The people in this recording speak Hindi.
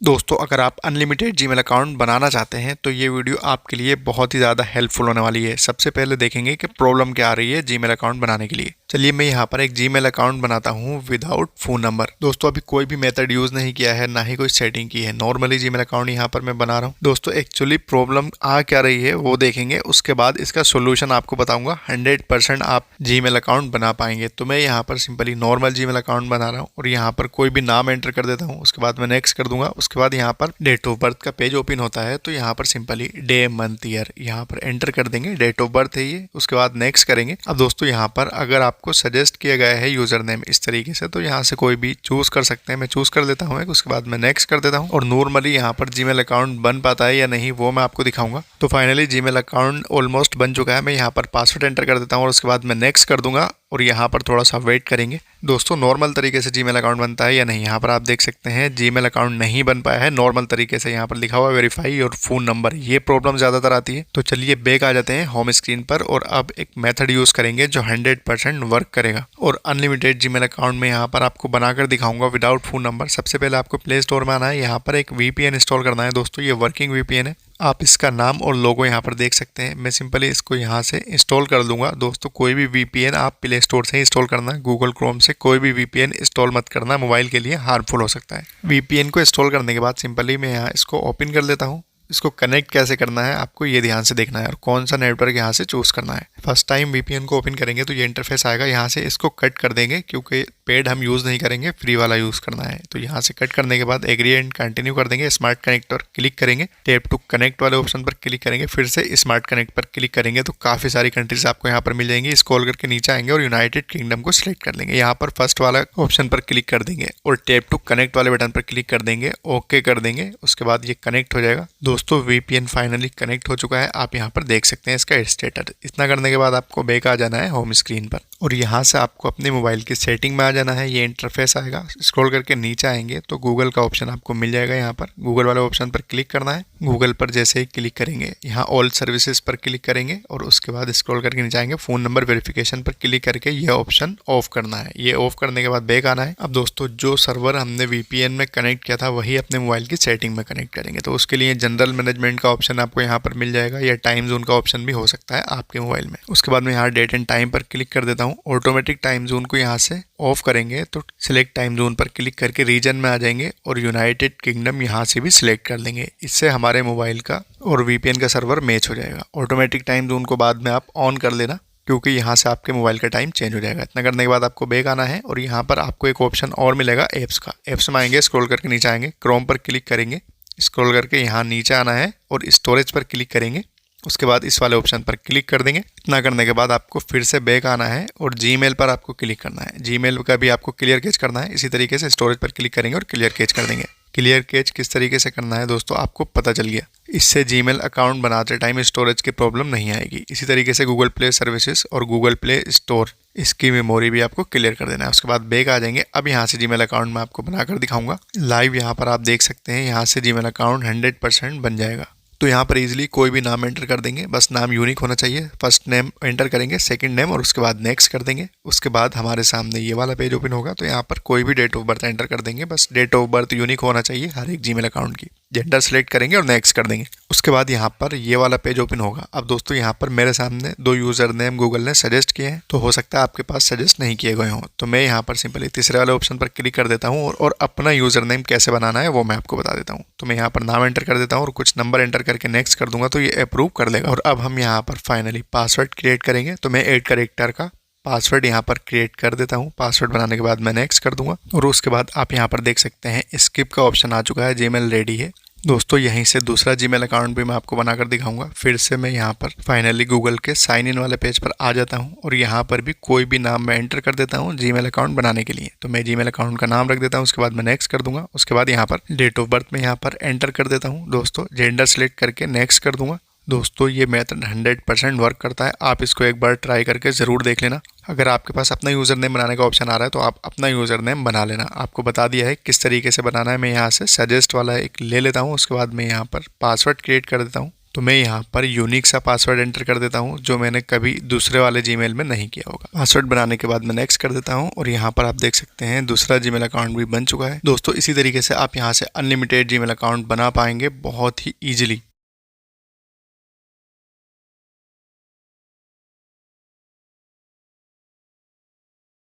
दोस्तों, अगर आप अनलिमिटेड जीमेल अकाउंट बनाना चाहते हैं तो ये वीडियो आपके लिए बहुत ही ज़्यादा हेल्पफुल होने वाली है। सबसे पहले देखेंगे कि प्रॉब्लम क्या आ रही है जीमेल अकाउंट बनाने के लिए। चलिए मैं यहाँ पर एक जीमेल अकाउंट बनाता हूँ विदाउट फ़ोन नंबर। दोस्तों, अभी कोई भी मेथड यूज़ नहीं किया है, ना ही कोई सेटिंग की है, नॉर्मली जीमेल अकाउंट यहाँ पर मैं बना रहा हूँ। दोस्तों, एक्चुअली प्रॉब्लम आ क्या रही है वो देखेंगे, उसके बाद इसका सोल्यूशन आपको बताऊंगा। 100% आप जीमेल अकाउंट बना पाएंगे। तो मैं यहाँ पर सिंपली नॉर्मल जीमेल अकाउंट बना रहा हूँ और यहाँ पर कोई भी नाम एंटर कर देता हूँ। उसके बाद मैं नेक्स्ट कर दूंगा। उसके बाद यहाँ पर डेट ऑफ बर्थ का पेज ओपन होता है, तो यहाँ पर सिंपली डे मंथ ईयर यहाँ पर एंटर कर देंगे। डेट ऑफ बर्थ है ये। उसके बाद नेक्स्ट करेंगे। अब दोस्तों, यहाँ पर अगर आपको सजेस्ट किया गया है यूजर नेम इस तरीके से, तो यहाँ से कोई भी चूज कर सकते हैं। मैं चूज कर देता हूँ। उसके बाद मैं नेक्स्ट कर देता हूँ और नॉर्मली यहाँ पर जीमेल अकाउंट बन पाता है या नहीं वो मैं आपको दिखाऊंगा। तो फाइनली जीमेल अकाउंट ऑलमोस्ट बन चुका है। मैं यहाँ पर पासवर्ड एंटर कर देता हूँ और उसके बाद मैं नेक्स्ट कर दूंगा और यहाँ पर थोड़ा सा वेट करेंगे। दोस्तों, नॉर्मल तरीके से जीमेल अकाउंट बनता है या नहीं, यहाँ पर आप देख सकते हैं जीमेल अकाउंट नहीं बन पाया है नॉर्मल तरीके से। यहाँ पर लिखा हुआ वेरीफाई और फोन नंबर, ये प्रॉब्लम ज्यादातर आती है। तो चलिए बैक आ जाते हैं होम स्क्रीन पर और अब एक मेथड यूज करेंगे जो 100% वर्क करेगा और अनलिमिटेड जीमेल अकाउंट में यहाँ पर आपको बनाकर दिखाऊंगा विदाउट फोन नंबर। सबसे पहले आपको प्ले स्टोर में आना है। यहाँ पर एक वीपीएन इंस्टॉल करना है। दोस्तों, ये वर्किंग वीपीएन है। आप इसका नाम और लोगो यहाँ पर देख सकते हैं। मैं सिंपली इसको यहाँ से इंस्टॉल कर दूंगा। दोस्तों, कोई भी वीपीएन आप प्ले स्टोर से इंस्टॉल करना, गूगल क्रोम से कोई भी वीपीएन इंस्टॉल मत करना, मोबाइल के लिए हार्मफुल हो सकता है। वीपीएन को इंस्टॉल करने के बाद सिंपली मैं यहाँ इसको ओपन कर लेता हूँ। इसको कनेक्ट कैसे करना है आपको ये ध्यान से देखना है और कौन सा नेटवर्क यहाँ से चूज करना है। फर्स्ट टाइम वीपीएन को ओपन करेंगे तो ये इंटरफेस आएगा। यहाँ से इसको कट कर देंगे क्योंकि पेड हम यूज़ नहीं करेंगे, फ्री वाला यूज़ करना है। तो यहाँ से कट करने के बाद एग्री एंड कंटिन्यू कर देंगे। स्मार्ट कनेक्ट पर क्लिक करेंगे, टैप टू कनेक्ट वाले ऑप्शन पर क्लिक करेंगे, फिर से स्मार्ट कनेक्ट पर क्लिक करेंगे तो काफ़ी सारी कंट्रीज आपको यहाँ पर मिल जाएंगी। स्क्रॉल करके नीचे आएंगे और यूनाइटेड किंगडम को सिलेक्ट कर लेंगे। यहाँ पर फर्स्ट वाला ऑप्शन पर क्लिक कर देंगे और टैप टू कनेक्ट वाले बटन पर क्लिक कर देंगे, ओके कर देंगे। उसके बाद ये कनेक्ट हो जाएगा। दोस्तों, वीपीएन फाइनली कनेक्ट हो चुका है। आप यहाँ पर देख सकते हैं इसका स्टेटस। इतना करने के बाद आपको बैक आ जाना है होम स्क्रीन पर और यहाँ से आपको अपने मोबाइल की सेटिंग में आ जाना है। ये इंटरफेस आएगा। स्क्रॉल करके नीचे आएंगे तो गूगल का ऑप्शन आपको मिल जाएगा। यहाँ पर गूगल वाले ऑप्शन पर क्लिक करना है। गूगल पर जैसे ही क्लिक करेंगे यहाँ ऑल सर्विसेज पर क्लिक करेंगे और उसके बाद स्क्रॉल करके नीचे आएंगे, फोन नंबर वेरिफिकेशन पर क्लिक करके यह ऑप्शन ऑफ करना है। ये ऑफ करने के बाद बैक आना है। अब दोस्तों, जो सर्वर हमने वीपीएन में कनेक्ट किया था वही अपने मोबाइल की सेटिंग में कनेक्ट करेंगे। तो उसके लिए जनरल मैनेजमेंट का ऑप्शन आपको यहाँ पर मिल जाएगा या टाइम जोन का ऑप्शन भी हो सकता है आपके मोबाइल में। उसके बाद मैं यहाँ डेट एंड टाइम पर क्लिक कर देता हूँ। ऑटोमेटिक टाइम जोन को यहाँ से ऑफ करेंगे तो सिलेक्ट टाइम जोन पर क्लिक करके रीजन में आ जाएंगे और यूनाइटेड किंगडम यहाँ से भी सिलेक्ट कर लेंगे। इससे हमारे मोबाइल का और वीपीएन का सर्वर मैच हो जाएगा। ऑटोमेटिक टाइम जोन को बाद में आप ऑन कर लेना क्योंकि यहाँ से आपके मोबाइल का टाइम चेंज हो जाएगा। इतना करने के बाद आपको बैक आना है और यहाँ पर आपको एक ऑप्शन और मिलेगा ऐप्स का। ऐप्स में आएंगे, स्क्रॉल करके नीचे आएंगे, क्रोम पर क्लिक करेंगे, स्क्रॉल करके यहाँ नीचे आना है और स्टोरेज पर क्लिक करेंगे। उसके बाद इस वाले ऑप्शन पर क्लिक कर देंगे। इतना करने के बाद आपको फिर से बैक आना है और जीमेल पर आपको क्लिक करना है। जीमेल का भी आपको क्लियर कैच करना है। इसी तरीके से स्टोरेज पर क्लिक करेंगे और क्लियर कैच कर देंगे। क्लियर कैच किस तरीके से करना है दोस्तों आपको पता चल गया। इससे जीमेल अकाउंट बनाते टाइम स्टोरेज की प्रॉब्लम नहीं आएगी। इसी तरीके से गूगल प्ले सर्विसेज और गूगल प्ले स्टोर, इसकी मेमोरी भी आपको क्लियर कर देना है। उसके बाद बैक आ जाएंगे। अब यहाँ से जीमेल अकाउंट मैं आपको बनाकर दिखाऊंगा लाइव। यहाँ पर आप देख सकते हैं यहाँ से जीमेल अकाउंट 100% बन जाएगा। तो यहाँ पर इजीली कोई भी नाम एंटर कर देंगे, बस नाम यूनिक होना चाहिए। फर्स्ट नेम एंटर करेंगे, सेकंड नेम और उसके बाद नेक्स्ट कर देंगे। उसके बाद हमारे सामने ये वाला पेज ओपन होगा। तो यहाँ पर कोई भी डेट ऑफ बर्थ एंटर कर देंगे, बस डेट ऑफ बर्थ यूनिक होना चाहिए हर एक जीमेल अकाउंट की। जेंडर सेलेक्ट करेंगे और नेक्स्ट कर देंगे। उसके बाद यहाँ पर ये वाला पेज ओपन होगा। अब दोस्तों, यहाँ पर मेरे सामने 2 यूजर नेम गूगल ने सजेस्ट किए हैं, तो हो सकता है आपके पास सजेस्ट नहीं किए गए हों। तो मैं यहाँ पर सिंपली तीसरे वाले ऑप्शन पर क्लिक कर देता हूँ और अपना यूजर नेम कैसे बनाना है वो मैं आपको बता देता हूँ। तो मैं यहाँ पर नाम एंटर कर देता हूँ और कुछ नंबर एंटर करके नेक्स्ट कर दूंगा तो ये अप्रूव कर लेगा। और अब हम यहाँ पर फाइनली पासवर्ड क्रिएट करेंगे। तो मैं 8 कैरेक्टर का पासवर्ड यहाँ पर क्रिएट कर देता हूँ। पासवर्ड बनाने के बाद मैं नेक्स्ट कर दूंगा और उसके बाद आप यहाँ पर देख सकते हैं स्किप का ऑप्शन आ चुका है, जीमेल रेडी है। दोस्तों, यहीं से दूसरा जीमेल अकाउंट भी मैं आपको बनाकर दिखाऊंगा। फिर से मैं यहाँ पर फाइनली गूगल के साइन इन वाले पेज पर आ जाता हूँ और यहाँ पर भी कोई भी नाम मैं एंटर कर देता हूँ जीमेल अकाउंट बनाने के लिए। तो मैं जीमेल अकाउंट का नाम रख देता हूँ। उसके बाद मैं नेक्स्ट कर दूंगा। उसके बाद यहाँ पर डेट ऑफ बर्थ में यहाँ पर एंटर कर देता हूँ। दोस्तों, जेंडर सेलेक्ट करके नेक्स्ट कर दूंगा। दोस्तों, ये मेथड 100% वर्क करता है। आप इसको एक बार ट्राई करके ज़रूर देख लेना। अगर आपके पास अपना यूज़र नेम बनाने का ऑप्शन आ रहा है तो आप अपना यूज़र नेम बना लेना। आपको बता दिया है किस तरीके से बनाना है। मैं यहाँ से सजेस्ट वाला एक ले लेता हूँ। उसके बाद मैं यहाँ पर पासवर्ड क्रिएट कर देता हूँ। तो मैं यहाँ पर यूनिक सा पासवर्ड एंटर कर देता हूँ जो मैंने कभी दूसरे वाले जीमेल में नहीं किया होगा। पासवर्ड बनाने के बाद मैं नेक्स्ट कर देता हूँ और यहाँ पर आप देख सकते हैं दूसरा जीमेल अकाउंट भी बन चुका है। दोस्तों इसी तरीके से आप यहाँ से अनलिमिटेड जीमेल अकाउंट बना पाएंगे बहुत ही ईजिली।